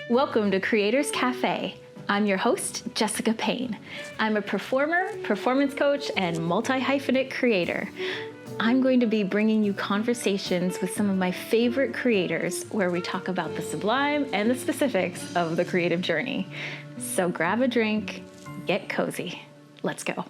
Welcome to Creators Cafe. I'm your host, Jessica Payne. I'm a performer, performance coach, and multi-hyphenate creator. I'm going to be bringing you conversations with some of my favorite creators where we talk about the sublime and the specifics of the creative journey. So grab a drink, get cozy. Let's go.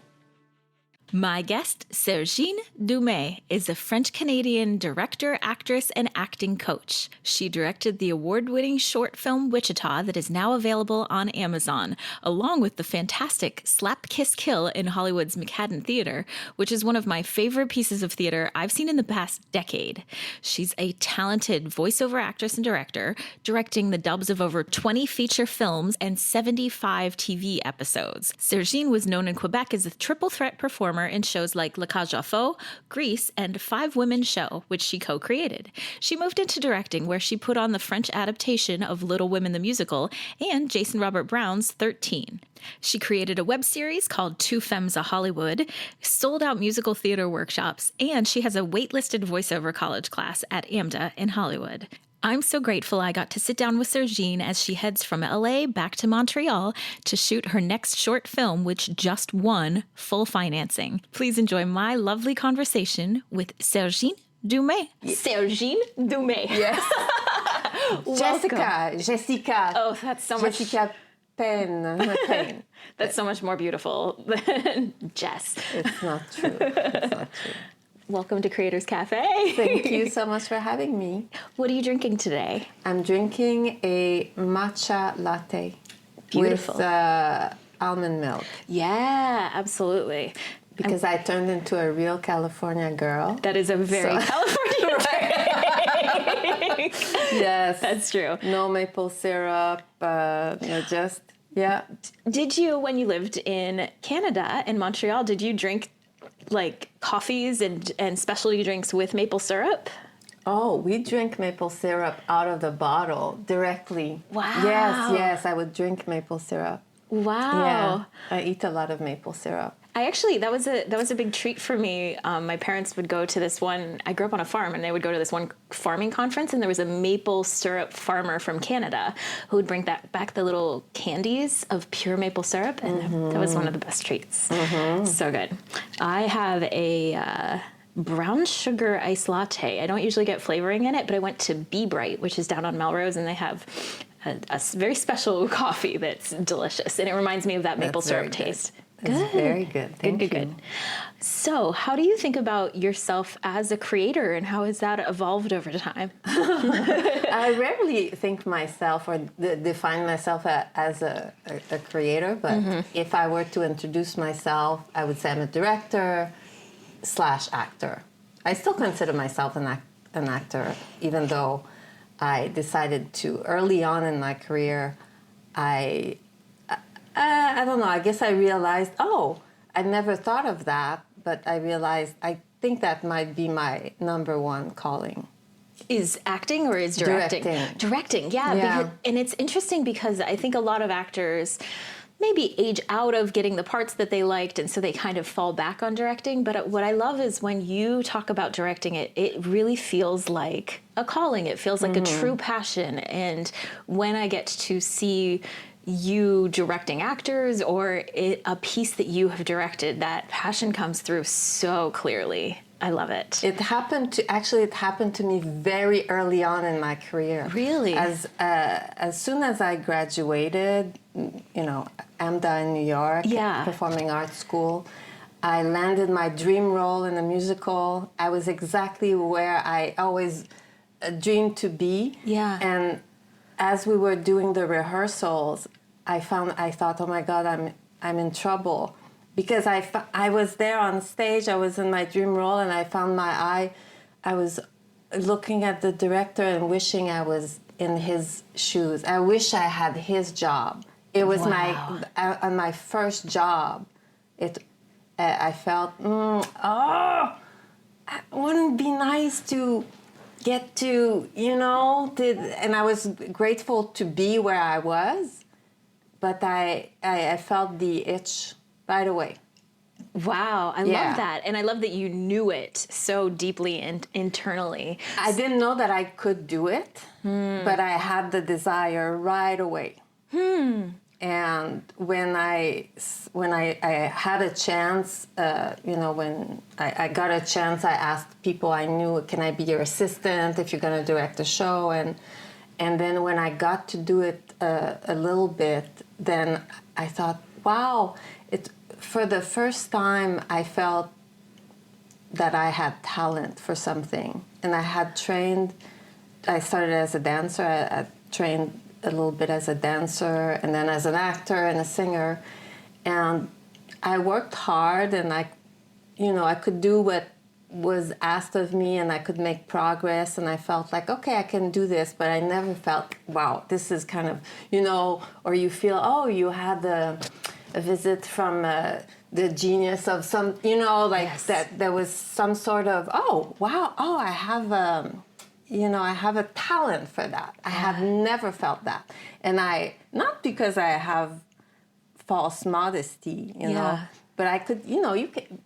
My guest, Sergine Dumais, is a French-Canadian director, actress, and acting coach. She directed the award-winning short film Wichita that is now available on Amazon, along with the fantastic Slap Kiss Kill in Hollywood's McHadden Theater, which is one of my favorite pieces of theater I've seen in the past decade. She's a talented voiceover actress and director, directing the dubs of over 20 feature films and 75 TV episodes. Sergine was known in Quebec as a triple threat performer in shows like La Cage aux Folles, Grease, and Five Women Show, which she co-created. She moved into directing, where she put on the French adaptation of Little Women the Musical and Jason Robert Brown's 13. She created a web series called Two Femmes a Hollywood, sold out musical theater workshops, and she has a waitlisted voiceover college class at AMDA in Hollywood. I'm so grateful I got to sit down with Sergine as she heads from LA back to Montreal to shoot her next short film, which just won full financing. Please enjoy my lovely conversation with Sergine Dumais. Sergine Dumais. Yes. Jessica. Oh, that's so much. Jessica Payne. That's so much more beautiful than Jess. It's not true. It's not true. Welcome to Creators Cafe. Thank you so much for having me. What are you drinking today? I'm drinking a matcha latte. Beautiful. With almond milk. Yeah, absolutely. Because I turned into a real California girl. That is a very California drink. Yes. That's true. No maple syrup, just, yeah. Did you, when you lived in Canada, in Montreal, did you drink like coffees and specialty drinks with maple syrup? Oh, we drink maple syrup out of the bottle directly. Wow. Yes, I would drink maple syrup. Wow. Yeah, I eat a lot of maple syrup. That was a big treat for me. My parents would go to this one, I grew up on a farm, and they would go to this one farming conference, and there was a maple syrup farmer from Canada who would bring back the little candies of pure maple syrup, and that was one of the best treats. So good. I have a brown sugar iced latte. I don't usually get flavoring in it, but I went to Be Bright, which is down on Melrose, and they have a very special coffee that's delicious, and it reminds me of that maple syrup taste. That's very good. Thank you. Good. So, how do you think about yourself as a creator, and how has that evolved over time? I rarely think myself or define myself as a creator, but if I were to introduce myself, I would say I'm a director / actor. I still consider myself an actor, even though I decided to, early on in my career, I don't know, I guess I realized, I never thought of that, but I realized I think that might be my number one calling. Is acting or is directing? Directing, yeah. Because, and it's interesting because I think a lot of actors maybe age out of getting the parts that they liked, and so they kind of fall back on directing. But what I love is when you talk about directing it really feels like a calling. It feels like a true passion. And when I get to see you directing actors or a piece that you have directed, that passion comes through so clearly. I love it. It happened to me very early on in my career. Really? As soon as I graduated, AMDA in New York, Performing Arts School, I landed my dream role in a musical. I was exactly where I always dreamed to be. Yeah. And as we were doing the rehearsals, I thought, oh my God, I'm in trouble. Because I was there on stage, I was in my dream role, and I found I was looking at the director and wishing I was in his shoes. I wish I had his job. It was my first job. I felt, wouldn't it be nice to get to, and I was grateful to be where I was, but I felt the itch right away. Wow, I love that. And I love that you knew it so deeply and internally. I didn't know that I could do it, but I had the desire right away. And when I had a chance, when I got a chance, I asked people I knew, can I be your assistant if you're going to direct a show? And then when I got to do it a little bit, then I thought, wow, for the first time I felt that I had talent for something. And I had trained, I started as a dancer, I trained a little bit as a dancer and then as an actor and a singer. And I worked hard and I could do what was asked of me and I could make progress and I felt like, okay, I can do this, but I never felt, wow, this is kind of, or you feel, oh, you had a visit from the genius of some, that there was some sort of, oh, wow, oh, I have I have a talent for that. I have never felt that. And not because I have false modesty, but I could,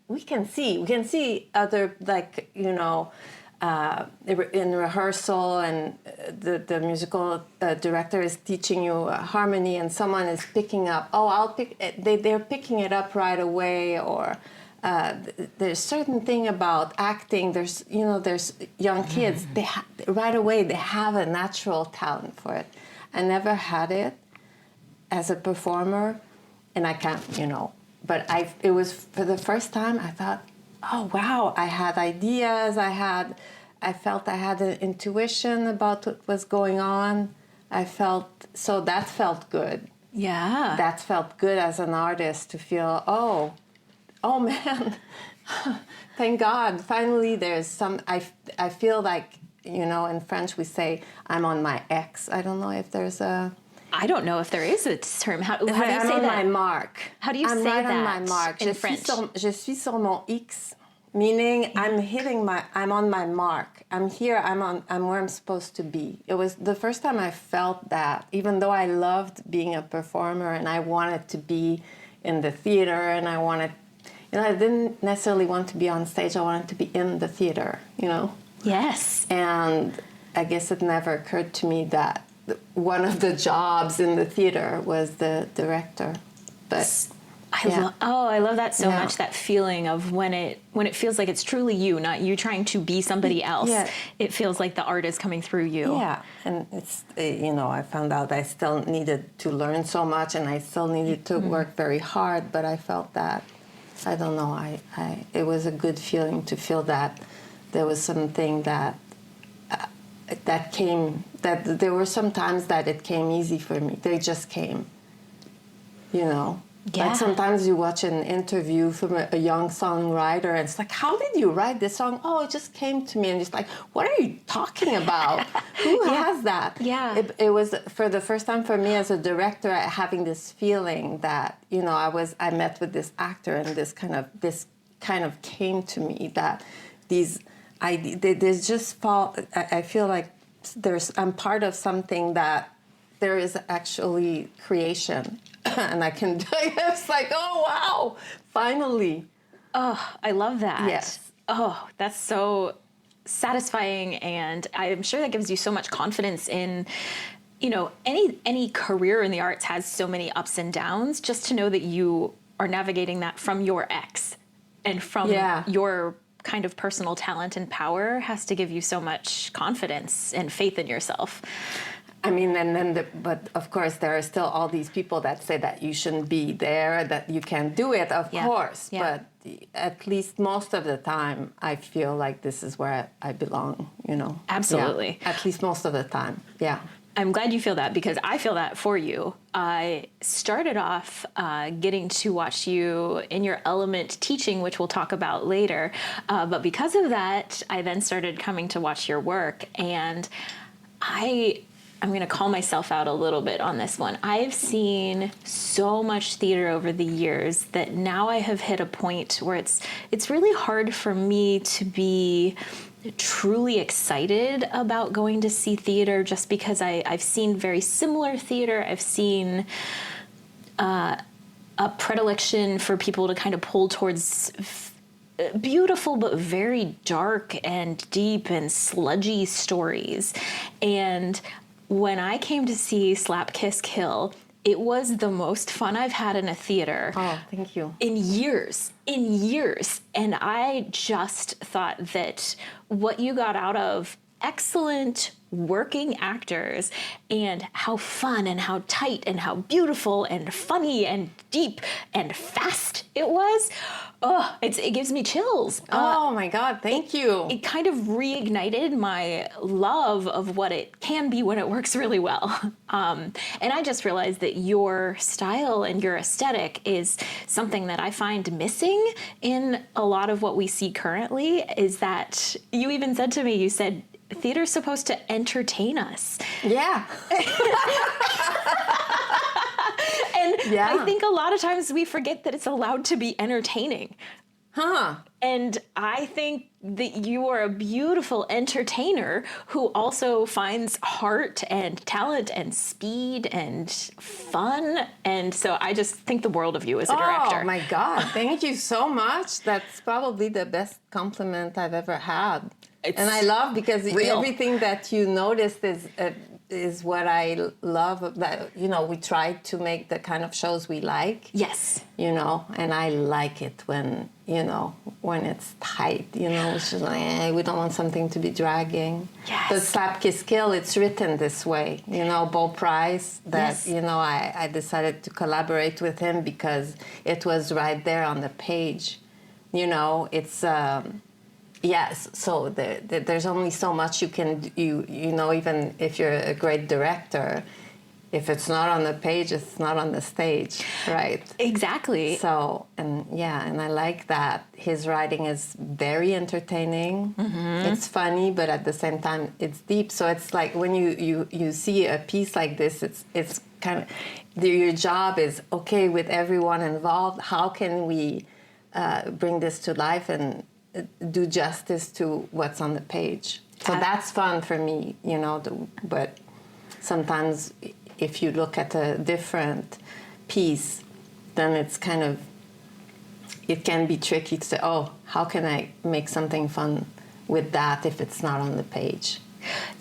we can see other, in rehearsal and the musical director is teaching you harmony and someone is picking up, they're picking it up right away, or there's certain thing about acting, there's young kids, right away they have a natural talent for it. I never had it as a performer, and I can't, but it was for the first time I thought, oh wow, I had ideas, I felt I had an intuition about what was going on. That felt good. Yeah. That felt good as an artist to feel, oh man, thank God, finally there's some, I feel like, in French we say, I'm on my X. I don't know if there's a... I don't know if there is a term. How do you say that? I'm on my mark. How do you say that on my mark. in French? Je suis sur mon X, meaning I'm on my mark. I'm here, I'm where I'm supposed to be. It was the first time I felt that, even though I loved being a performer and I wanted to be in the theater and I didn't necessarily want to be on stage, I wanted to be in the theater, Yes. And I guess it never occurred to me that one of the jobs in the theater was the director. But I love that so much, that feeling of when it feels like it's truly you, not you trying to be somebody else. Yeah. It feels like the art is coming through you. Yeah, and it's, I found out I still needed to learn so much and I still needed to work very hard, but I felt that, I don't know, it was a good feeling to feel that there was something that came, that there were some times that it came easy for me. They just came, Yeah. Like sometimes you watch an interview from a young songwriter and it's like, how did you write this song? Oh, it just came to me. And it's like, what are you talking about? Who has that? Yeah. It was, for the first time for me as a director, having this feeling that, I met with this actor and this kind of came to me, that there's just I feel like I'm part of something that there is actually creation. And I can do it. It's like, oh, wow, finally. Oh, I love that. Yes. Oh, that's so satisfying. And I'm sure that gives you so much confidence in, any career in the arts has so many ups and downs. Just to know that you are navigating that from your ex and from your kind of personal talent and power has to give you so much confidence and faith in yourself. I mean, but of course, there are still all these people that say that you shouldn't be there, that you can't do it, of course. Yeah. But at least most of the time, I feel like this is where I belong, Absolutely. Yeah, at least most of the time, yeah. I'm glad you feel that, because I feel that for you. I started off getting to watch you in your element teaching, which we'll talk about later. But because of that, I then started coming to watch your work, and I'm going to call myself out a little bit on this one. I've seen so much theater over the years that now I have hit a point where it's really hard for me to be truly excited about going to see theater, just because I've seen very similar theater. I've seen a predilection for people to kind of pull towards beautiful but very dark and deep and sludgy stories. And when I came to see Slap Kiss Kill, it was the most fun I've had in a theater. Oh, thank you. In years. And I just thought that what you got out of excellent working actors and how fun and how tight and how beautiful and funny and deep and fast it was, it gives me chills. Oh my God, thank you. It kind of reignited my love of what it can be when it works really well. And I just realized that your style and your aesthetic is something that I find missing in a lot of what we see currently. Is that you even said to me, you said, theater's supposed to entertain us. Yeah. And I think a lot of times we forget that it's allowed to be entertaining. Huh. And I think that you are a beautiful entertainer who also finds heart and talent and speed and fun. And so I just think the world of you as a director. Oh my God, thank you so much. That's probably the best compliment I've ever had. And I love because everything that you noticed is what I love. That we try to make the kind of shows we like. Yes. And I like it when it's tight. It's just like we don't want something to be dragging. Yes. But Slap Kiss Kill, it's written this way. Bo Price. That yes. I decided to collaborate with him because it was right there on the page. It's. Yes, so there's only so much you can even if you're a great director, if it's not on the page, it's not on the stage, right? Exactly. So, and I like that his writing is very entertaining. Mm-hmm. It's funny, but at the same time, it's deep. So it's like when you see a piece like this, it's kind of, your job is, okay, with everyone involved, how can we bring this to life and do justice to what's on the page. So that's fun for me, but sometimes if you look at a different piece, then it's kind of, it can be tricky to say, how can I make something fun with that if it's not on the page?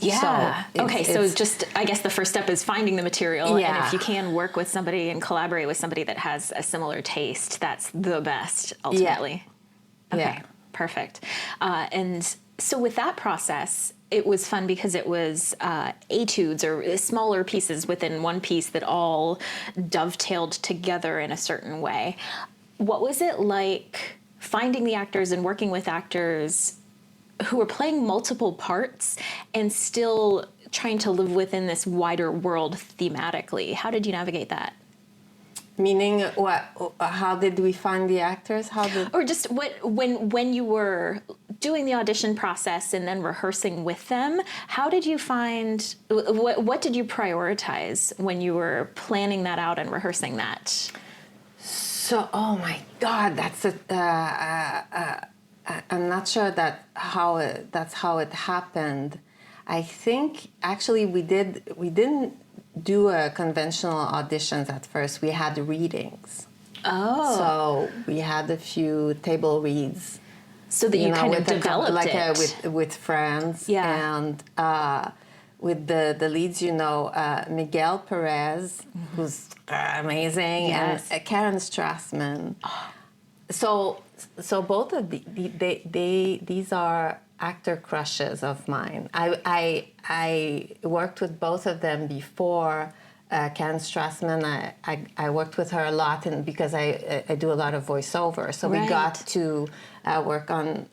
Yeah. So just, I guess the first step is finding the material. Yeah. And if you can work with somebody and collaborate with somebody that has a similar taste, that's the best, ultimately. Yeah. Okay. Yeah. Perfect. And so with that process, it was fun because it was etudes or smaller pieces within one piece that all dovetailed together in a certain way. What was it like finding the actors and working with actors who were playing multiple parts and still trying to live within this wider world thematically? How did you navigate that? Meaning what? How did we find the actors? Or just when you were doing the audition process and then rehearsing with them, how did you find, what did you prioritize when you were planning that out and rehearsing that? So, oh my God, that's I'm not sure that's how it happened. I think actually we didn't do a conventional auditions at first. We had readings. Oh. So we had a few table reads. So that you kind of developed it. With friends. Yeah. And with the leads, Miguel Perez, mm-hmm. who's amazing, yes. and Karen Strassman. Oh. So both of these are actor crushes of mine. I worked with both of them before. Karen Strassman, I worked with her a lot, and because I do a lot of voiceover, so we got to work on.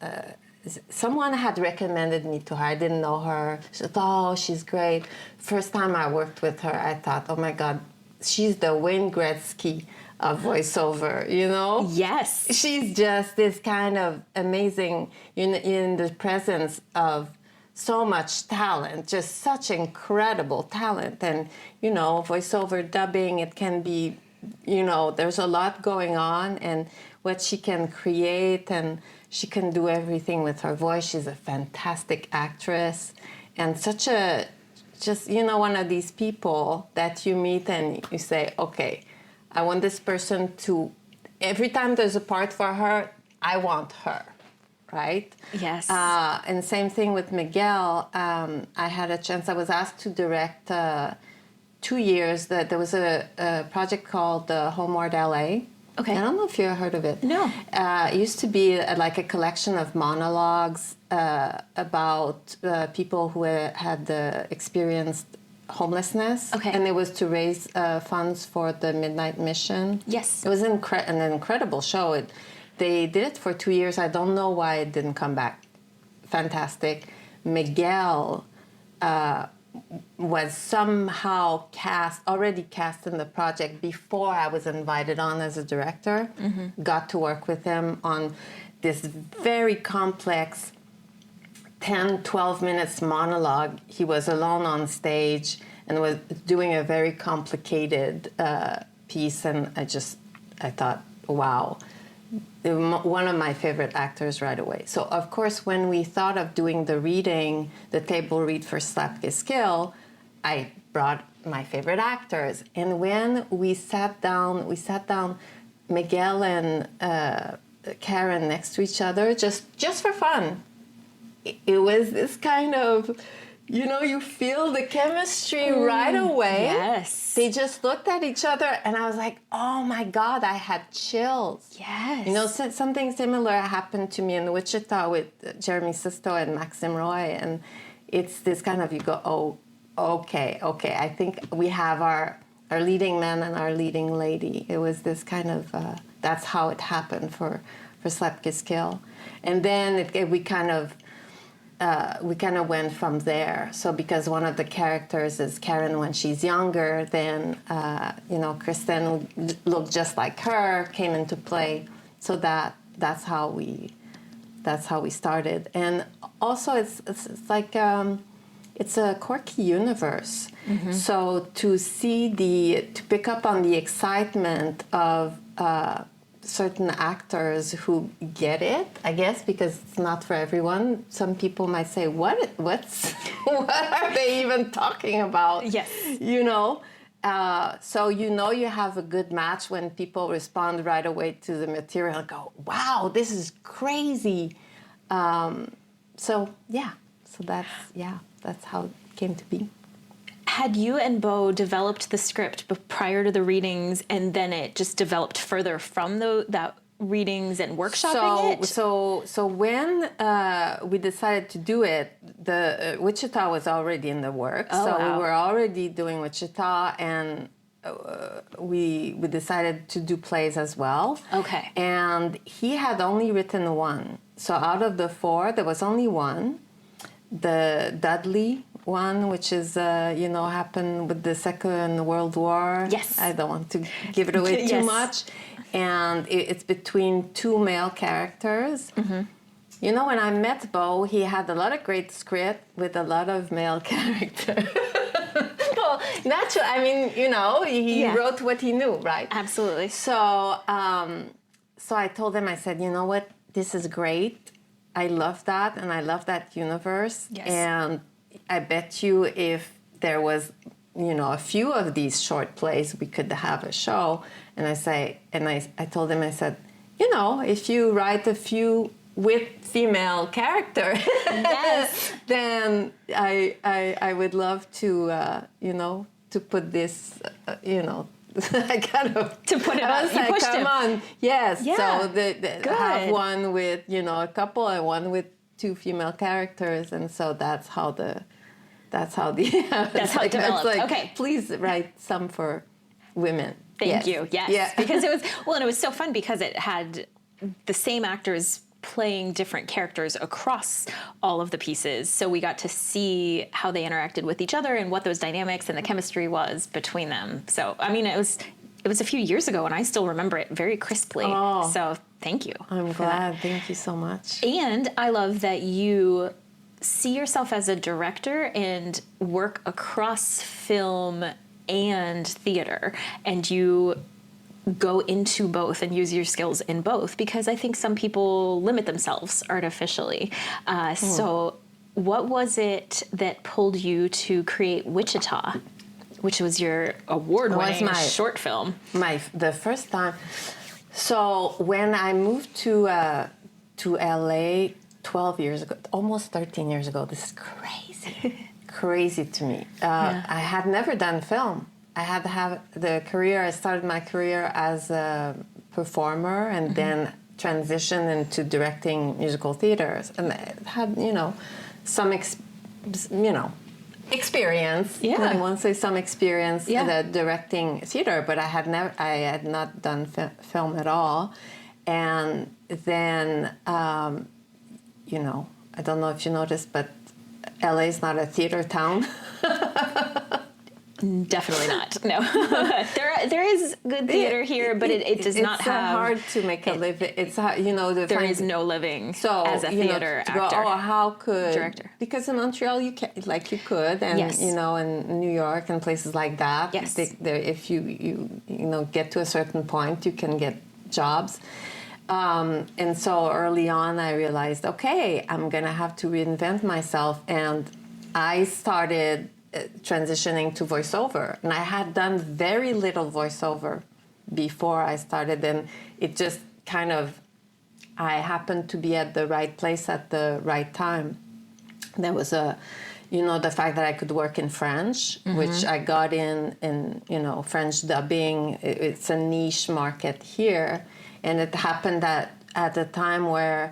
Someone had recommended me to her. I didn't know her. She said, "Oh, she's great." First time I worked with her, I thought, "Oh my God, she's the Wayne Gretzky of voiceover." Yes, she's just this kind of amazing in the presence of so much talent, just such incredible talent. And, voiceover dubbing, it can be, there's a lot going on, and what she can create, and she can do everything with her voice. She's a fantastic actress, and such a, just, one of these people that you meet and you say, okay, I want this person to, every time there's a part for her, I want her, right? Yes. And same thing with Miguel. I had a chance, I was asked to direct 2 years. That there was a project called Homeward LA. Okay. I don't know if you heard of it. No. It used to be like a collection of monologues about people who had experienced homelessness. Okay. And it was to raise funds for the Midnight Mission. Yes. It was an incredible show. They did it for 2 years. I don't know why it didn't come back. Fantastic. Miguel was somehow already cast in the project before I was invited on as a director. Got to work with him on this very complex 10, 12 minutes monologue. He was alone on stage and was doing a very complicated piece, and I thought, wow. One of my favorite actors right away. So, of course, when we thought of doing the reading, the table read for Slapkiskill, I brought my favorite actors. And when we sat down, Miguel and Karen next to each other, just for fun. It was this kind of, you feel the chemistry right away. Yes. They just looked at each other, and I was like, oh my God, I had chills. Yes. Something similar happened to me in Wichita with Jeremy Sisto and Maxime Roy, and it's this kind of, you go, oh, okay, I think we have our leading man and our leading lady. It was this kind of, that's how it happened for Slapkiskill. And then we kind of went from there. So because one of the characters is Karen when she's younger, then Kristen looked just like her, came into play. So that's how we started. And also it's like it's a quirky universe. So to pick up on the excitement of certain actors who get it, I guess, because it's not for everyone. Some people might say, what are they even talking about? Yes. So you have a good match when people respond right away to the material and go, wow, this is crazy. So that's how it came to be. Had you and Beau developed the script prior to the readings, and then it just developed further from that readings and workshopping it? So when we decided to do it, the Wichita was already in the works. Wow. We were already doing Wichita, and we decided to do plays as well. Okay. And he had only written one. So out of the 4, there was only one. The Dudley one, which is, happened with the Second World War. Yes. I don't want to give it away too much. And it's between 2 male characters. When I met Beau, he had a lot of great script with a lot of male characters. Well, naturally, I mean, he wrote what he knew, right? Absolutely. So I told him, I said, you know what, this is great. I love that, and I love that universe. Yes. And I bet you if there was, a few of these short plays, we could have a show. And I told him, I said, if you write a few with female characters, yes. then I would love to, to put this, I kind of to put it I out. was You like, pushed come him. on, yes. Yeah. So have one with a couple and one with 2 female characters, and so that's how it developed. Like, okay, please write some for women. Thank you. Yes, yeah. Because it was so fun because it had the same actors playing different characters across all of the pieces. So we got to see how they interacted with each other and what those dynamics and the chemistry was between them. So, I mean, it was a few years ago and I still remember it very crisply. Oh, so thank you. I'm glad. Thank you so much. And I love that you see yourself as a director and work across film and theater, and you go into both and use your skills in both, because I think some people limit themselves artificially. So what was it that pulled you to create Wichita? which was your award-winning short film. The first time. So when I moved to LA 12 years ago, almost 13 years ago, this is crazy, crazy to me. I had never done film. I I started my career as a performer and then transitioned into directing musical theaters, and I had, some experience. Yeah. I won't say some experience in the directing theater, but I had not done film at all. And then, I don't know if you noticed, but LA is not a theater town. Definitely not. No, there is good theater here, but it does not have. It's hard to make a living. It's hard, there is no living as a theater actor. How could director? Because in Montreal you can, you could, and in New York and places like that. Yes. If you get to a certain point, you can get jobs. And so early on, I realized, okay, I'm gonna have to reinvent myself, and I started transitioning to voiceover, and I had done very little voiceover before I started, and it just kind of, I happened to be at the right place at the right time. There was the fact that I could work in French, which I got in French dubbing. It's a niche market here, and it happened that at a time where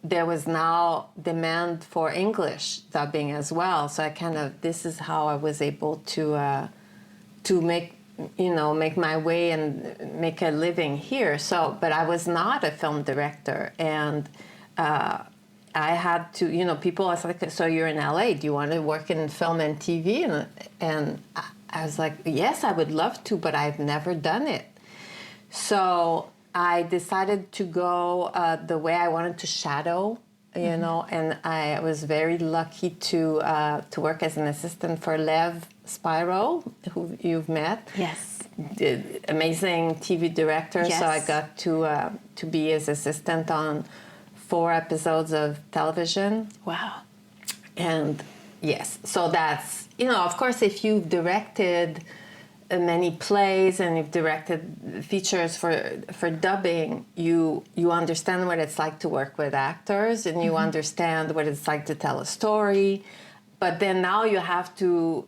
there was now demand for English dubbing as well. So this is how I was able to make my way and make a living here. So, but I was not a film director, and I had to, people asked, like, so you're in LA, do you want to work in film and TV? And I was like, yes, I would love to, but I've never done it. So I decided to go the way I wanted to shadow, and I was very lucky to work as an assistant for Lev Spyro, who you've met. Yes. Amazing TV director. Yes. So I got to be his assistant on 4 episodes of television. Wow. And yes, so that's, of course, if you've directed many plays and you've directed features for dubbing, you understand what it's like to work with actors, and you understand what it's like to tell a story. But then now you have to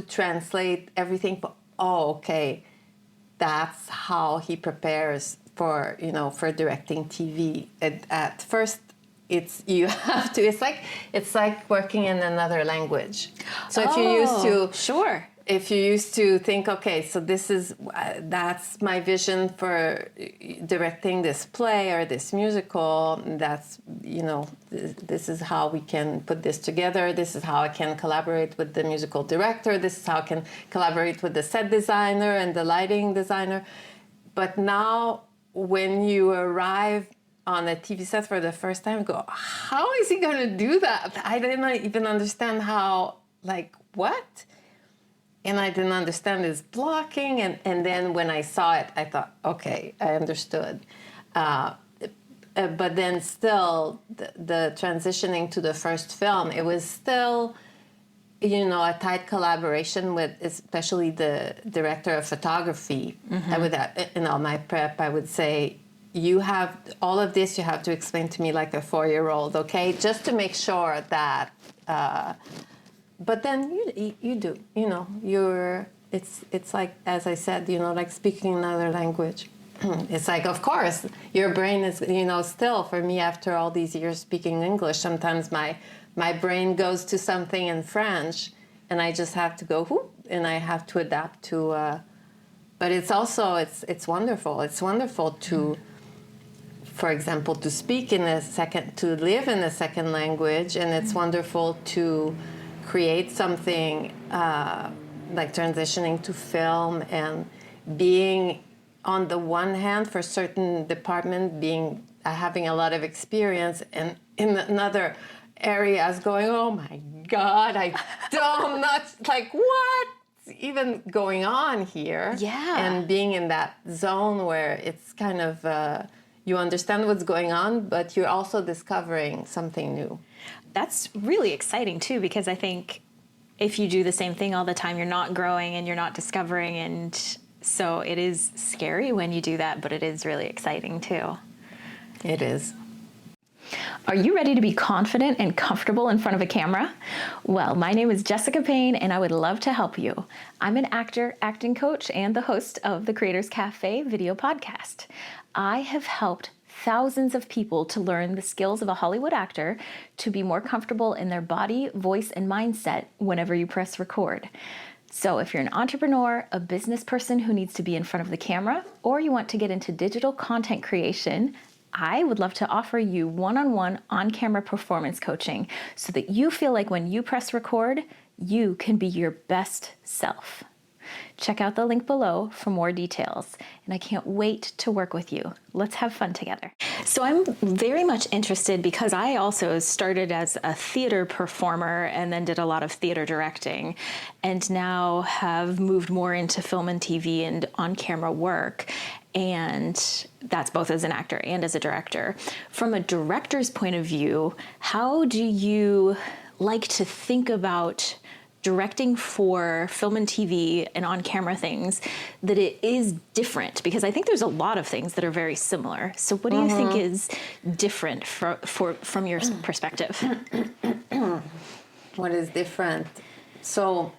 translate everything. Okay, that's how he prepares for directing TV. At first, it's like working in another language. So if you're used to if you used to think, okay, so that's my vision for directing this play or this musical, that's, this is how we can put this together, this is how I can collaborate with the musical director, this is how I can collaborate with the set designer and the lighting designer. But now, when you arrive on a TV set for the first time, go, how is he going to do that? I didn't even understand how, what? And I didn't understand his blocking. And then when I saw it, I thought, okay, I understood. But then still, the transitioning to the first film, it was still, a tight collaboration with especially the director of photography. I would, in all my prep, I would say, you have all of this, you have to explain to me like a 4-year-old, okay? Just to make sure that... but then you do, it's like, as I said, like speaking another language. It's like, of course, your brain is, still, for me, after all these years speaking English, sometimes my brain goes to something in French, and I just have to go, whoop, and I have to adapt to, but it's also, it's wonderful. It's wonderful to, for example, to live in a second language, and it's wonderful to create something like transitioning to film and being, on the one hand, for certain department, having a lot of experience, and in another area, I was going, oh my God, I'm not, what's even going on here? Yeah. And being in that zone where it's kind of, you understand what's going on, but you're also discovering something new. That's really exciting too, because I think if you do the same thing all the time, you're not growing and you're not discovering. And so it is scary when you do that, but it is really exciting too. It is. Are you ready to be confident and comfortable in front of a camera? Well, my name is Jessica Payne, and I would love to help you. I'm an actor, acting coach, and the host of the Creators Cafe video podcast. I have helped thousands of people to learn the skills of a Hollywood actor to be more comfortable in their body, voice, and mindset whenever you press record. So if you're an entrepreneur, a business person who needs to be in front of the camera, or you want to get into digital content creation, I would love to offer you one-on-one on-camera performance coaching so that you feel like when you press record, you can be your best self. Check out the link below for more details, and I can't wait to work with you. Let's have fun together. So I'm very much interested because I also started as a theater performer and then did a lot of theater directing, and now have moved more into film and TV and on-camera work. And that's both as an actor and as a director. From a director's point of view, how do you like to think about directing for film and TV and on-camera things that it is different? Because I think there's a lot of things that are very similar. So what do you think is different from your perspective? What is different? So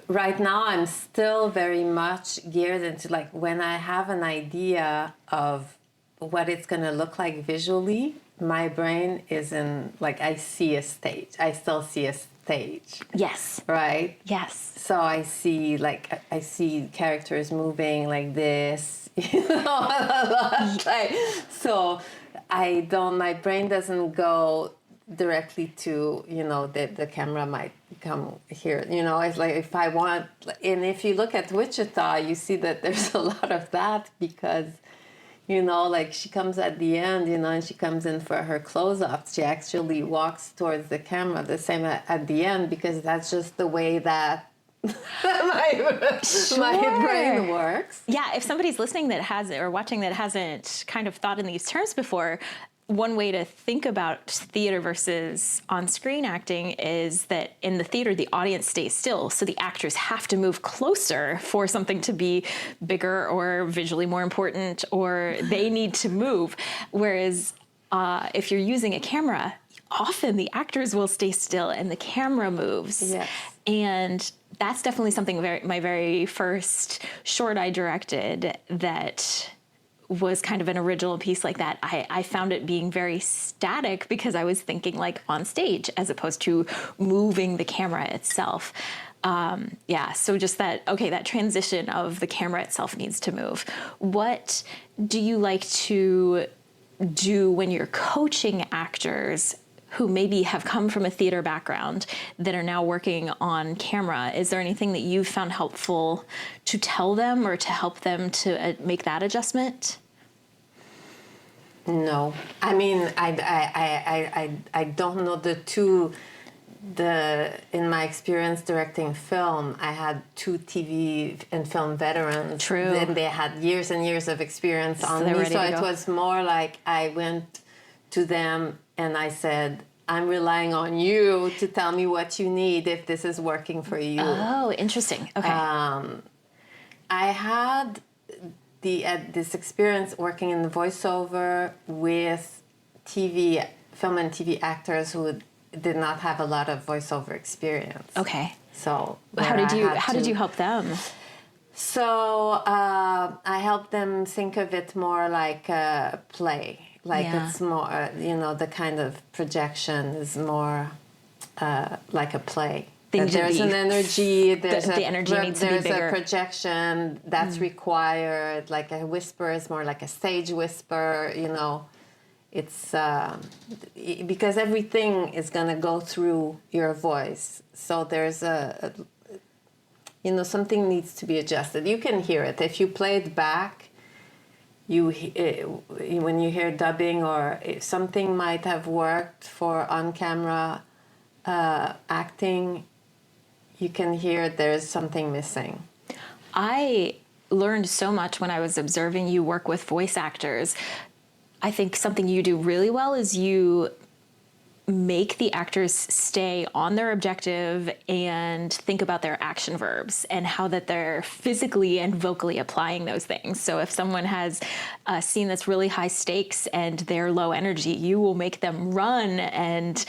right now I'm still very much geared into, like, when I have an idea of what it's going to look like visually, my brain is in, like, I see a stage. I still see a stage. Yes. Right? Yes. So I see characters moving like this, you know, like, so my brain doesn't go directly to, you know, the camera might come here, you know. It's like, if I want, and if you look at Wichita, you see that there's a lot of that because, you know, like, she comes at the end, you know, and she comes in for her close-ups. She actually walks towards the camera the same at the end because that's just the way that my brain works. Yeah, if somebody's listening that hasn't, or watching that hasn't kind of thought in these terms before, one way to think about theater versus on-screen acting is that in the theater, the audience stays still. So the actors have to move closer for something to be bigger or visually more important, or they need to move. Whereas if you're using a camera, often the actors will stay still and the camera moves. Yes. And that's definitely something my very first short I directed that was kind of an original piece like that. I found it being very static because I was thinking like on stage as opposed to moving the camera itself. So just that transition of the camera itself needs to move. What do you like to do when you're coaching actors who maybe have come from a theater background that are now working on camera? Is there anything that you've found helpful to tell them or to help them to make that adjustment? No, I mean, I don't know in my experience directing film, I had 2 TV and film veterans. True. Then they had years and years of experience on me. So it was more like I went to them and I said, I'm relying on you to tell me what you need if this is working for you. Oh, interesting. Okay. I had this experience working in the voiceover with film and TV actors who did not have a lot of voiceover experience. Okay. So how did you help them? So I helped them think of it more like a play. Like, it's more, you know, the kind of projection is more like a play. There's an energy. The energy needs to be bigger. There's a projection that's required. Like a whisper is more like a stage whisper. You know, it's because everything is gonna go through your voice. So there's something needs to be adjusted. You can hear it if you play it back. When you hear dubbing, or if something might have worked for on-camera acting, you can hear there's something missing. I learned so much when I was observing you work with voice actors. I think something you do really well is you make the actors stay on their objective and think about their action verbs and how that they're physically and vocally applying those things. So if someone has a scene that's really high stakes and they're low energy, you will make them run and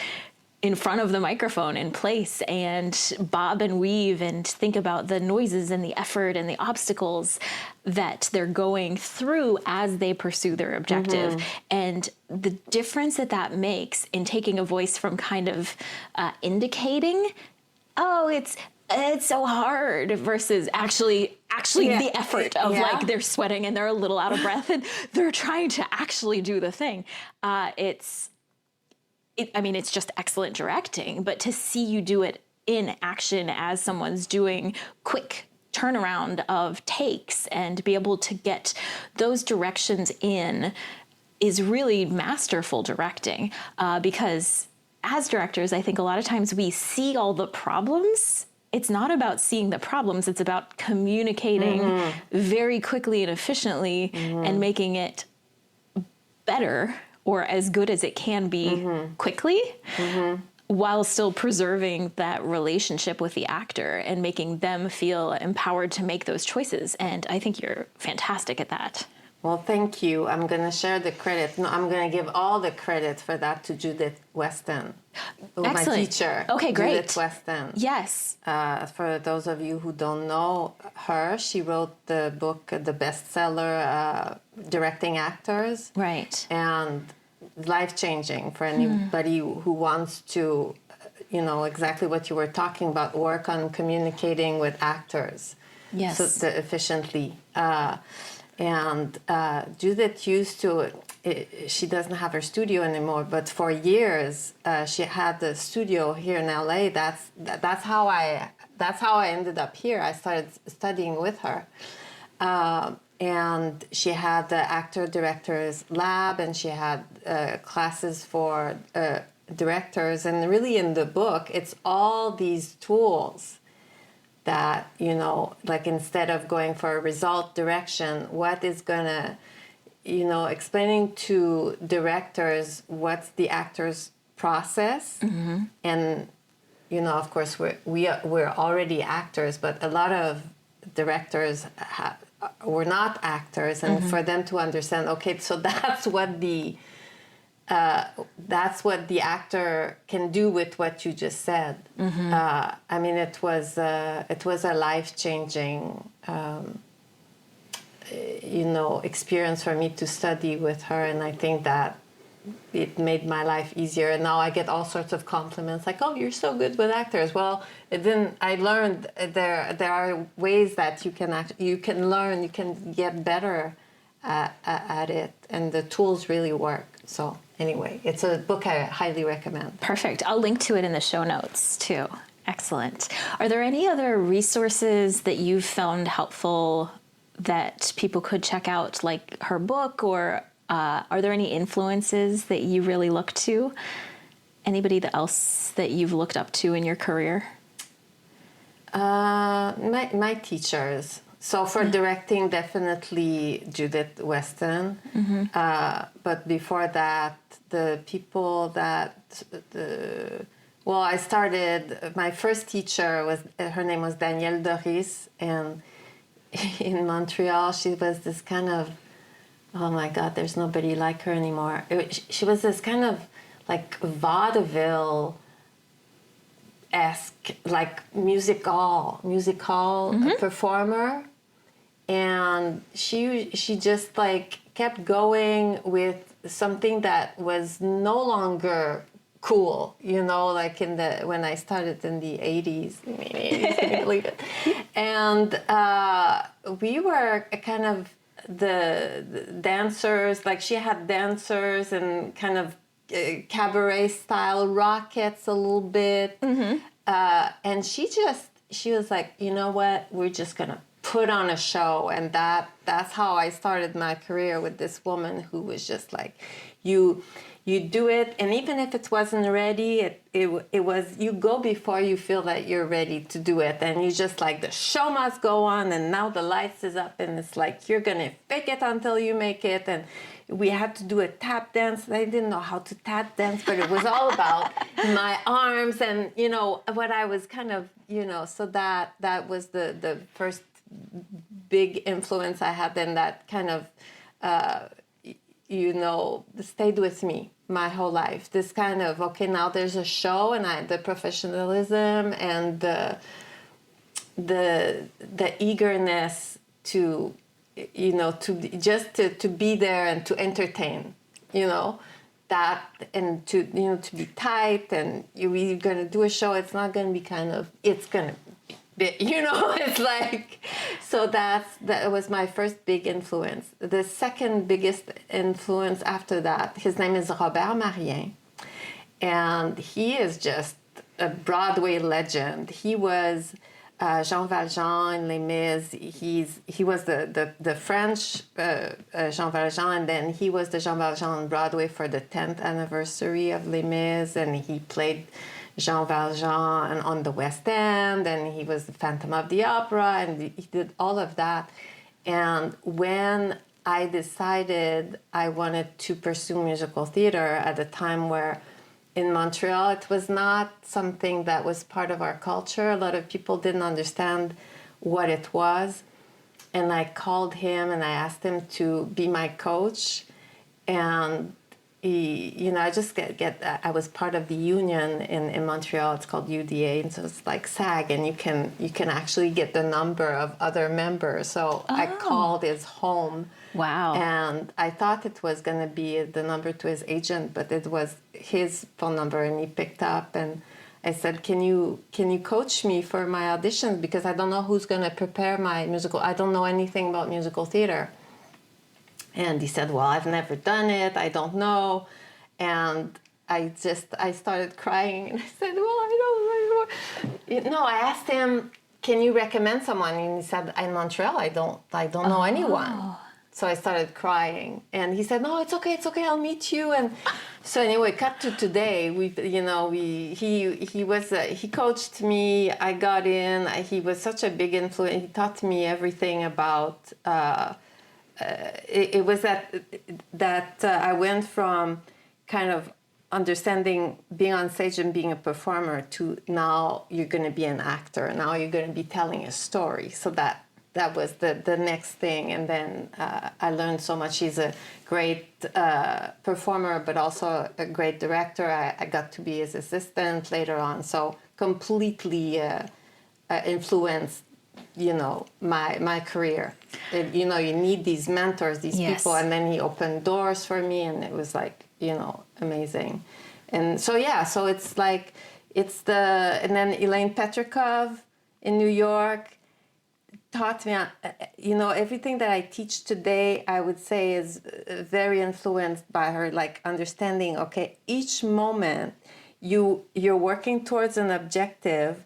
in front of the microphone in place and bob and weave and think about the noises and the effort and the obstacles that they're going through as they pursue their objective. And the difference that makes in taking a voice from kind of indicating, oh, it's so hard, versus actually the effort of like they're sweating and they're a little out of breath and they're trying to actually do the thing. It's just excellent directing, but to see you do it in action as someone's doing quick turnaround of takes and be able to get those directions in is really masterful directing. Because as directors, I think a lot of times we see all the problems. It's not about seeing the problems. It's about communicating very quickly and efficiently and making it better or as good as it can be quickly, while still preserving that relationship with the actor and making them feel empowered to make those choices. And I think you're fantastic at that. Well, thank you. I'm going to share the credit. No, I'm going to give all the credit for that to Judith Weston, my teacher. Okay, great. Judith Weston. Yes. For those of you who don't know her, she wrote the book, the bestseller, Directing Actors. Right. And life-changing for anybody who wants to, exactly what you were talking about, work on communicating with actors. Yes. So efficiently. And Judith used to, she doesn't have her studio anymore, but for years she had the studio here in LA. That's how I ended up here. I started studying with her. And she had the actor-directors lab, and she had classes for directors. And really in the book, it's all these tools that, like instead of going for a result direction, what is going to, explaining to directors what's the actor's process. And, of course, we're already actors, but a lot of directors were not actors. And for them to understand, okay, so that's what the actor can do with what you just said. It was a life-changing, experience for me to study with her, and I think that it made my life easier. And now I get all sorts of compliments, like, "Oh, you're so good with actors." Well, I learned there are ways that you can learn, you can get better at it, and the tools really work. So anyway, it's a book I highly recommend. Perfect. I'll link to it in the show notes too. Excellent. Are there any other resources that you've found helpful that people could check out, like her book, or are there any influences that you really look to? Anybody else that you've looked up to in your career? My teachers. So for directing, definitely Judith Weston. But before that, the people I started, my first teacher her name was Danielle Doris, and in Montreal, she was this kind of, oh my God, there's nobody like her anymore. She was this kind of like vaudeville-esque, like music hall performer. And she just like kept going with something that was no longer cool, like when I started in the 80s, can you believe it? And we were kind of the dancers, like she had dancers and kind of cabaret style rockets a little bit. And she was like, you know what, we're just gonna put on a show. And that's how I started my career with this woman who was just like, you do it, and even if it wasn't ready, it was, you go before you feel that you're ready to do it, and you just like, the show must go on, and now the lights is up, and it's like, you're gonna fake it until you make it. And we had to do a tap dance. I didn't know how to tap dance, but it was all about my arms and, you know, what I was kind of, you know, so that was the first big influence I had, and that kind of, you know, stayed with me my whole life. This kind of, okay, now there's a show, and the professionalism and the eagerness to, you know, to be there and to entertain, you know, that, and to, you know, to be tight, and we're going to do a show. It's not going to be kind of, it's going to be, you know, it's like, so that was my first big influence. The second biggest influence after that, his name is Robert Marien, and he is just a Broadway legend. He was Jean Valjean in Les Mis. He was the French Jean Valjean, and then he was the Jean Valjean on Broadway for the 10th anniversary of Les Mis, and he played Jean Valjean on the West End, and he was the Phantom of the Opera, and he did all of that. And when I decided I wanted to pursue musical theater at a time where in Montreal, it was not something that was part of our culture. A lot of people didn't understand what it was. And I called him and I asked him to be my coach. And he, you know, I just I was part of the union in Montreal. It's called UDA, and so it's like SAG, and you can actually get the number of other members. So I called his home. Wow. And I thought it was going to be the number to his agent, but it was his phone number, and he picked up, and I said, can you coach me for my auditions, because I don't know who's going to prepare my musical. I don't know anything about musical theater. And he said, well, I've never done it. I don't know. And I started crying, and I said, well, I don't know. No, I asked him, can you recommend someone? And he said, in Montreal, I don't know anyone. So I started crying, and he said, "No, it's okay, I'll meet you." And so anyway, cut to today. He coached me. I got in. He was such a big influence. He taught me everything about. It was that I went from kind of understanding being on stage and being a performer to now you're going to be an actor. Now you're going to be telling a story. So that was the next thing. And then I learned so much. He's a great performer, but also a great director. I got to be his assistant later on. So completely influenced, you know, my career. You know, you need these mentors, these people. And then he opened doors for me, and it was like, you know, amazing. And so, yeah, so it's like, and then Elaine Petrikov in New York taught me, you know, everything that I teach today, I would say is very influenced by her, like understanding, okay, each moment you're working towards an objective,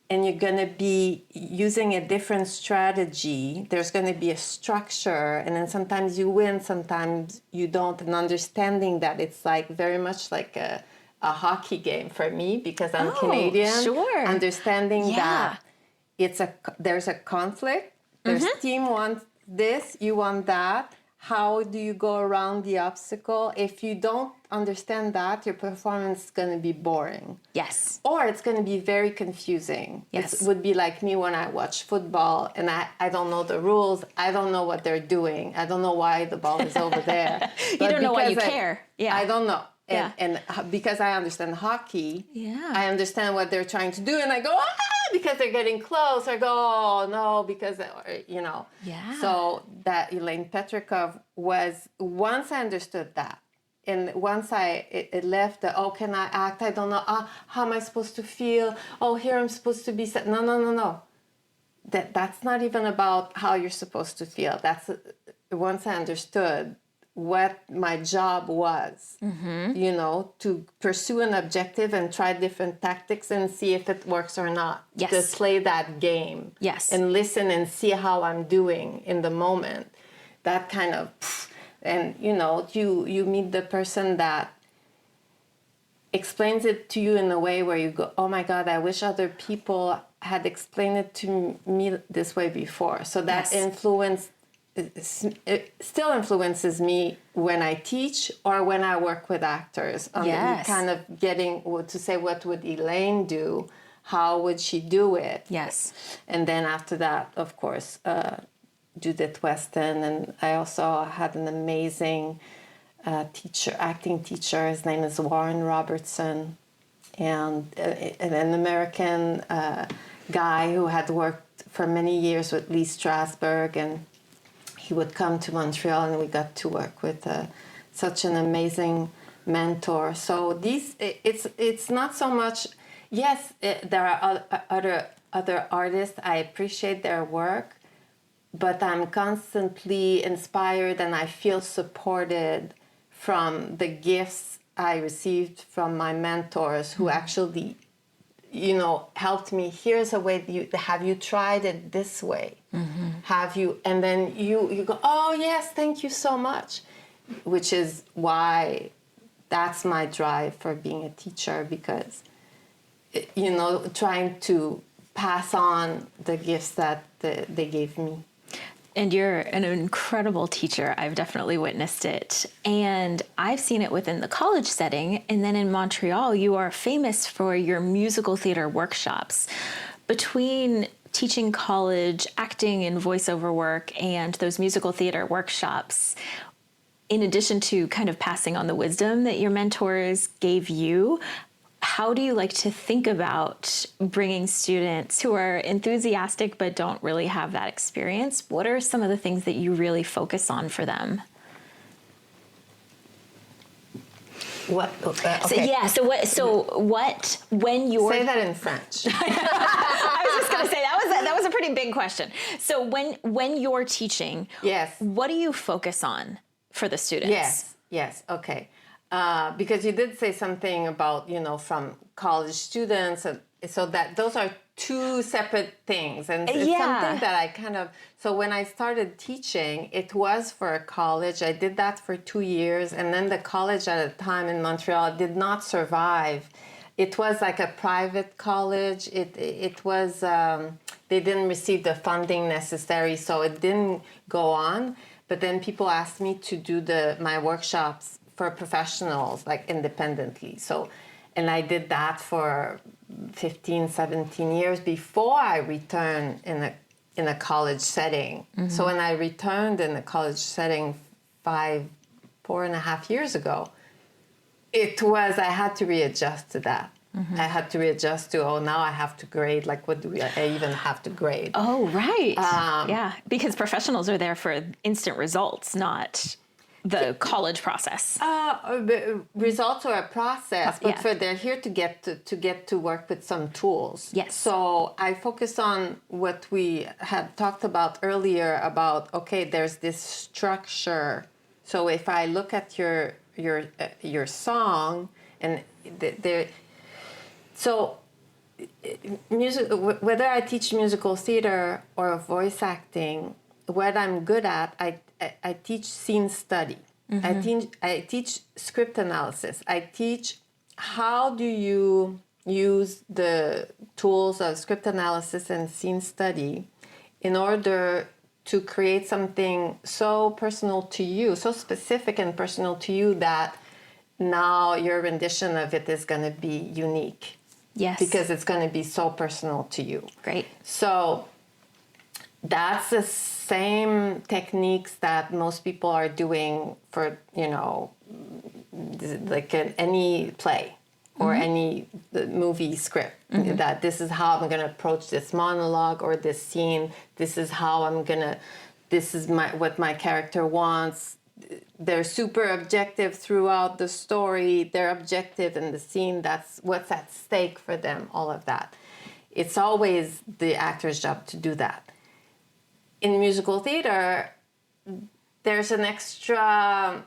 and you're going to be using a different strategy. There's going to be a structure, and then sometimes you win, sometimes you don't, and understanding that it's like very much like a hockey game for me, because I'm Canadian. Sure. Understanding that there's a conflict. There's team wants this, you want that. How do you go around the obstacle? If you don't understand that, your performance is going to be boring. Yes. Or it's going to be very confusing. Yes. It would be like me when I watch football, and I don't know the rules. I don't know what they're doing. I don't know why the ball is over there. You don't know why you care. Yeah. I don't know. And because I understand hockey, I understand what they're trying to do, and I go, because they're getting close, or go, oh, no, because, you know. Yeah. So that Elaine Petrikov was, once I understood that, and once it left can I act? I don't know. How am I supposed to feel? Oh, here I'm supposed to be set. No. That's not even about how you're supposed to feel. That's, once I understood what my job was, you know, to pursue an objective and try different tactics and see if it works or not. Yes. To play that game. Yes. And listen and see how I'm doing in the moment. That kind of, and you know, you meet the person that explains it to you in a way where you go, oh my God, I wish other people had explained it to me this way before. So that influenced it still influences me when I teach or when I work with actors. Yes. Kind of getting to say, what would Elaine do? How would she do it? Yes. And then after that, of course, Judith Weston. And I also had an amazing acting teacher. His name is Warren Robertson. And an American guy who had worked for many years with Lee Strasberg, and he would come to Montreal, and we got to work with such an amazing mentor. So it's not so much. Yes, there are other artists. I appreciate their work, but I'm constantly inspired, and I feel supported from the gifts I received from my mentors, who actually, helped me. Here's a way. Have you tried it this way? Mm-hmm. Have you? And then you go, oh yes, thank you so much, which is why that's my drive for being a teacher, because trying to pass on the gifts that they gave me. And you're an incredible teacher. I've definitely witnessed it. And I've seen it within the college setting. And then in Montreal, you are famous for your musical theater workshops. Between teaching college acting and voiceover work and those musical theater workshops, in addition to kind of passing on the wisdom that your mentors gave you, how do you like to think about bringing students who are enthusiastic but don't really have that experience? What are some of the things that you really focus on for them? What? Okay. So what when you're... Say that in French. I was just going to say that was a pretty big question. So when you're teaching, yes, what do you focus on for the students? Yes, okay. Because you did say something about, from college students. So that those are two separate things. And it's something that I so when I started teaching, it was for a college. I did that for 2 years. And then the college at the time in Montreal did not survive. It was like a private college. It was, they didn't receive the funding necessary, so it didn't go on. But then people asked me to do my workshops for professionals, like independently. So, and I did that for 15, 17 years before I returned in a college setting. Mm-hmm. So when I returned in a college setting 4.5 years ago, I had to readjust to that. Mm-hmm. I had to readjust to, now I have to grade. Like, what do I even have to grade? Oh, right. Because professionals are there for instant results, not the college process. Results are a process, but they're here to get to work with some tools. Yes. So I focus on what we had talked about earlier about, there's this structure. So if I look at your song and music, whether I teach musical theater or voice acting, what I'm good at, I teach scene study. Mm-hmm. I teach script analysis. I teach how do you use the tools of script analysis and scene study in order to create something so personal to you, so specific and personal to you, that now your rendition of it is going to be unique. Yes. Because it's going to be so personal to you. Great. So that's the same techniques that most people are doing for, like any play or any movie script. Mm-hmm. That this is how I'm going to approach this monologue or this scene. This is how this is what my character wants. They're super objective throughout the story. They're objective in the scene. That's what's at stake for them, all of that. It's always the actor's job to do that. In musical theater, there's an extra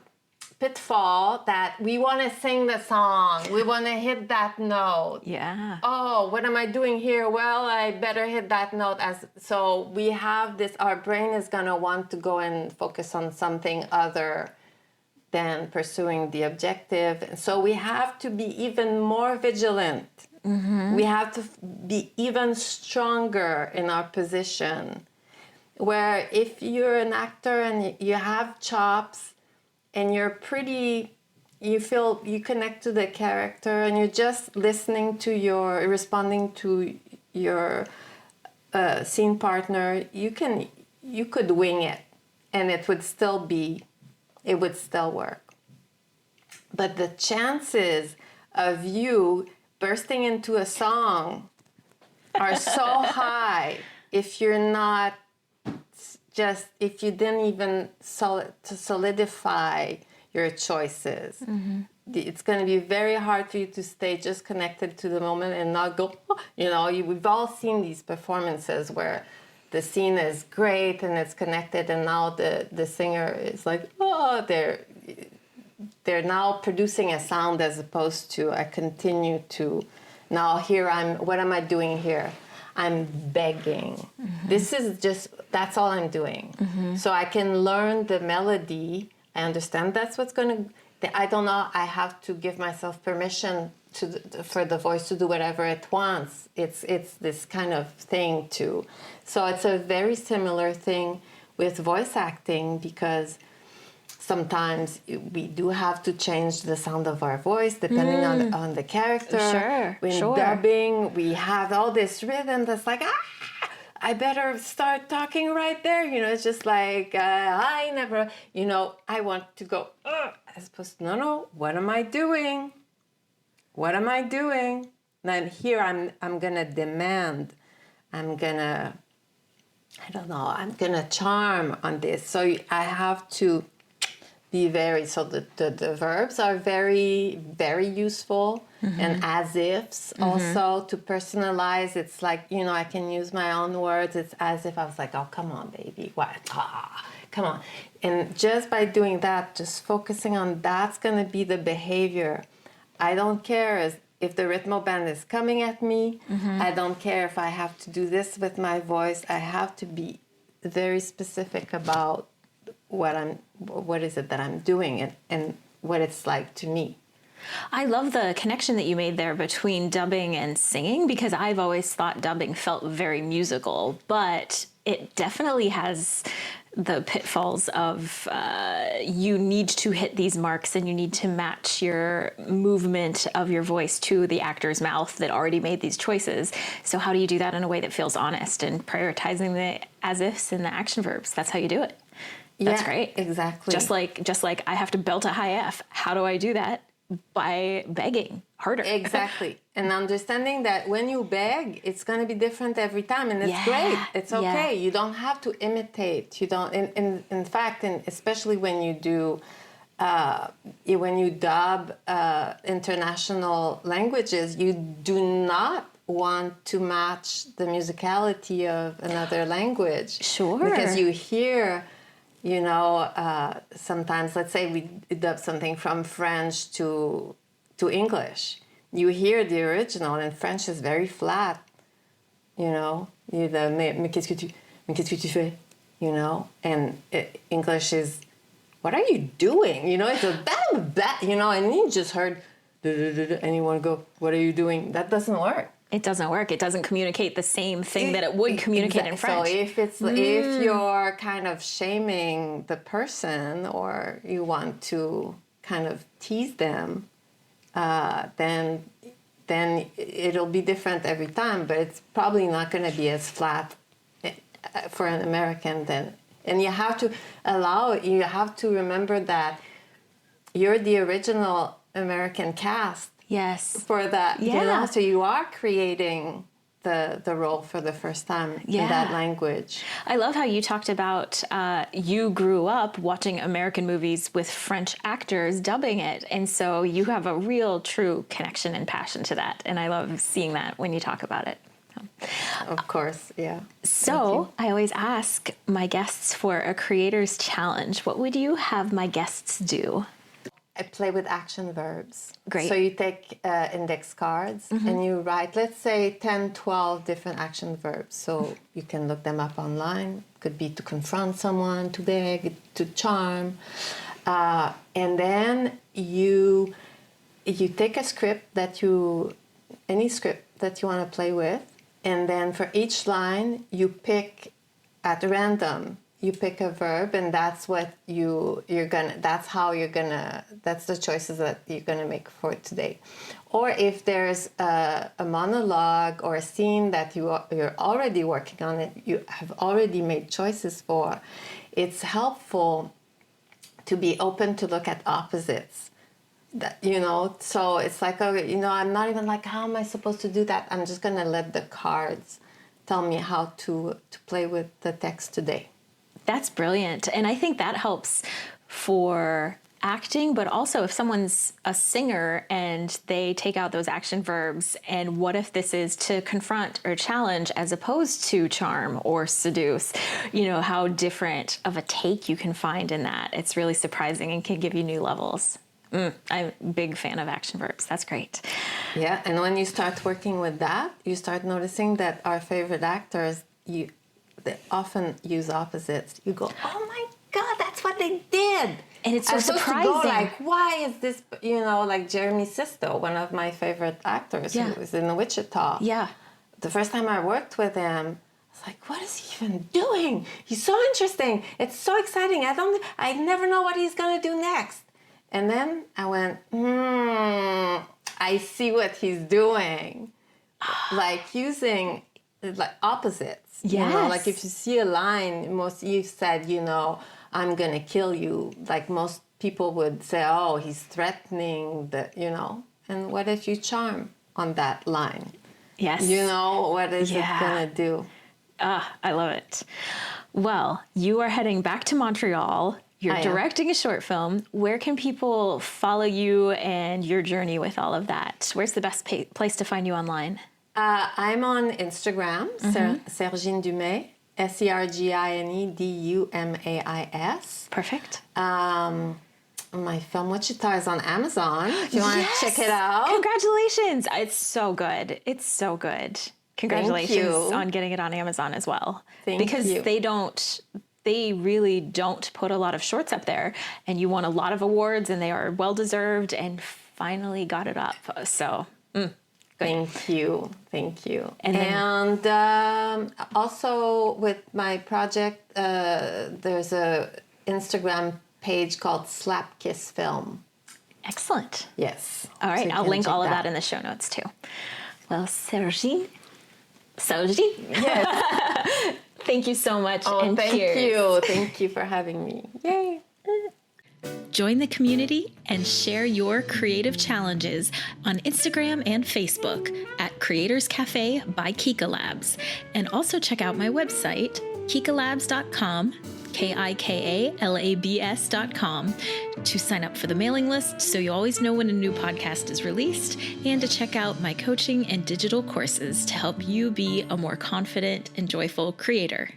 pitfall that we want to sing the song. We want to hit that note. Yeah. Oh, what am I doing here? Well, I better hit that note. So we have this, our brain is going to want to go and focus on something other than pursuing the objective. So we have to be even more vigilant. Mm-hmm. We have to be even stronger in our position. where if you're an actor and you have chops and you feel you connect to the character and you're just responding to your scene partner, you could wing it and it would still work. But the chances of you bursting into a song are so high if you didn't even solidify your choices. Mm-hmm. It's going to be very hard for you to stay just connected to the moment and not go, we've all seen these performances where the scene is great and it's connected, and now the singer is like, they're now producing a sound as opposed to I continue to, now here what am I doing here? I'm begging. Mm-hmm. That's all I'm doing. Mm-hmm. So I can learn the melody. I understand that's what's going to, I don't know, I have to give myself permission for the voice to do whatever it wants. It's this kind of thing too. So it's a very similar thing with voice acting, because sometimes we do have to change the sound of our voice depending on the character. Sure, When dubbing, we have all this rhythm that's like, I better start talking right there. It's just like, I never, I want to go, as opposed to, no, what am I doing? What am I doing? And here I'm going to demand, I'm going to charm on this. So I have to be the verbs are very, very useful, mm-hmm. and as-ifs also to personalize. It's like, I can use my own words. It's as if I was like, oh, come on, baby. What? Come on. And just by doing that, just focusing on that's going to be the behavior. I don't care if the rhythm band is coming at me. Mm-hmm. I don't care if I have to do this with my voice. I have to be very specific about what is it that I'm doing and what it's like to me. I love the connection that you made there between dubbing and singing, because I've always thought dubbing felt very musical, but it definitely has the pitfalls of you need to hit these marks and you need to match your movement of your voice to the actor's mouth that already made these choices. So how do you do that in a way that feels honest and prioritizing the as-ifs and the action verbs? That's how you do it. That's great. Exactly. Just like I have to belt a high F. How do I do that? By begging harder. Exactly. And understanding that when you beg, it's going to be different every time, and it's great. It's okay. You don't have to imitate. You don't. In fact, and especially when you do, when you dub international languages, you do not want to match the musicality of another language. Sure. Because you hear. Sometimes, let's say we dub something from French to English. You hear the original, and French is very flat. Mais qu'est-ce que tu fais? And English is, what are you doing? It's a bad, and you just heard, and you want to go, what are you doing? That doesn't work. It doesn't work. It doesn't communicate the same thing that it would communicate in French. So if you're kind of shaming the person, or you want to kind of tease them, then it'll be different every time. But it's probably not going to be as flat for an American. And you have to remember that you're the original American cast. Yes. For that, so you are creating the role for the first time in that language. I love how you talked about you grew up watching American movies with French actors dubbing it, and so you have a real, true connection and passion to that, and I love seeing that when you talk about it. Of course, yeah. So I always ask my guests for a creator's challenge. What would you have my guests do? I play with action verbs. Great. So you take index cards and you write, let's say, 10, 12 different action verbs. So you can look them up online. Could be to confront someone, to beg, to charm. And then you take a script any script that you want to play with. And then for each line, you pick at random. You pick a verb, and that's what that's the choices that you're gonna make for today. Or if there's a monologue or a scene that you're already working on it, you have already made choices for, it's helpful to be open to look at opposites. So it's like, I'm not even like, how am I supposed to do that? I'm just gonna let the cards tell me how to play with the text today. That's brilliant. And I think that helps for acting, but also if someone's a singer and they take out those action verbs, and what if this is to confront or challenge as opposed to charm or seduce, how different of a take you can find in that. It's really surprising and can give you new levels. I'm a big fan of action verbs. That's great. Yeah, and when you start working with that, you start noticing that our favorite actors, they often use opposites. You go, oh my God, that's what they did. And it's so surprising. To go like, why is this, like Jeremy Sisto, one of my favorite actors who was in Wichita. Yeah. The first time I worked with him, I was like, what is he even doing? He's so interesting. It's so exciting. I never know what he's going to do next. And then I went, I see what he's doing. Like using like opposites. Yes. Like if you see a line, you said, I'm going to kill you. Like most people would say, oh, he's threatening, And what if you charm on that line? Yes. What is it going to do? I love it. Well, you are heading back to Montreal. You're directing a short film. Where can people follow you and your journey with all of that? Where's the best place to find you online? I'm on Instagram, Sergine Dumais, Sergine Dumais. Perfect. My film Wichita is on Amazon. If you want to check it out. Congratulations. It's so good. It's so good. Congratulations on getting it on Amazon as well. Thank you. They really don't put a lot of shorts up there, and you won a lot of awards, and they are well-deserved, and finally got it up. So, good. Thank you. And also with my project, there's a Instagram page called Slap Kiss Film. Excellent. Yes. All right, I'll link all of that in the show notes too. Well, Sergine. Yes. Thank you so much. And thank you. Thank you for having me. Yay. Join the community and share your creative challenges on Instagram and Facebook at Creators Cafe by Kika Labs. And also check out my website, kikalabs.com, KIKALABS.com, to sign up for the mailing list so you always know when a new podcast is released, and to check out my coaching and digital courses to help you be a more confident and joyful creator.